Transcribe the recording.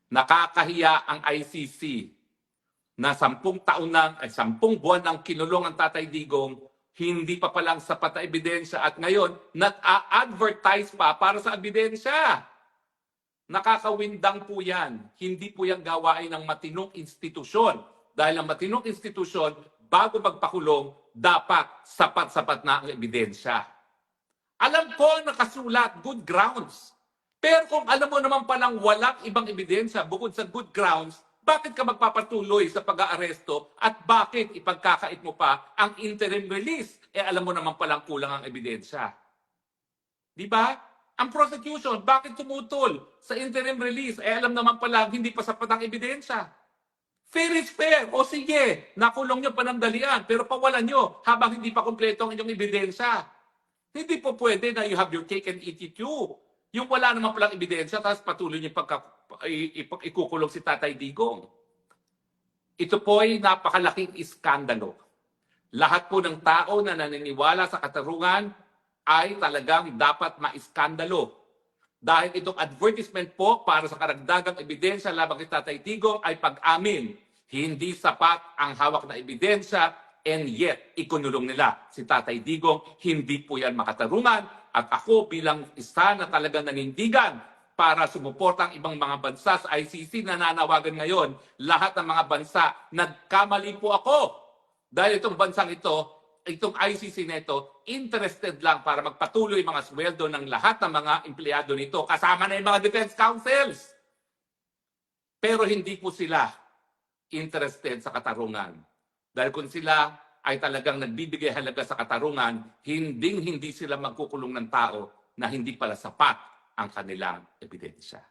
Nakakahiya ang ICC na 10 taon nang, 10 buwan nang kinulong ang Tatay Digong, hindi pa palang sapat na ebidensya at ngayon, nag-a-advertise pa para sa ebidensya. Nakakawindang po yan. Hindi po yan gawain ng matinong institusyon. Dahil ang matinong institusyon, bago magpakulong, dapat sapat-sapat na ang ebidensya. Alam ko nakasulat, good grounds. Pero kung alam mo naman palang walang ibang ebidensya bukod sa good grounds, bakit ka magpapatuloy sa pag-aaresto at bakit ipagkakait mo pa ang interim release? Alam mo naman palang kulang ang ebidensya. Di ba? Ang prosecution, bakit tumutol sa interim release? Alam naman pala hindi pa sapat ang ebidensya. Fair is fair. O sige, nakulong nyo panandalian, pero pawalan nyo habang hindi pa kompleto ang inyong ebidensya. Hindi po pwede na you have your cake and eat it too. Yung wala naman palang ebidensya, tapos patuloy niyo ikukulong si Tatay Digong. Ito po ay napakalaking iskandalo. Lahat po ng tao na naniniwala sa katarungan ay talagang dapat maiskandalo. Dahil itong advertisement po para sa karagdagang ebidensya laban kay Tatay Digong ay pag-amin. Hindi sapat ang hawak na ebidensya and yet ikunulong nila si Tatay Digong. Hindi po yan makatarungan. At ako bilang isa na talagang nanindigan para sumuporta ang ibang mga bansa sa ICC na nanawagan ngayon, lahat ng mga bansa, nagkamali po ako. Dahil itong bansang ito, itong ICC na ito, interested lang para magpatuloy mga sweldo ng lahat ng mga empleyado nito, kasama na yung mga defense councils. Pero hindi po sila interested sa katarungan. Dahil kung sila ay talagang nagbibigay halaga sa katarungan, hindi sila magkukulong ng tao na hindi pala sapat ang kanilang ebidensya.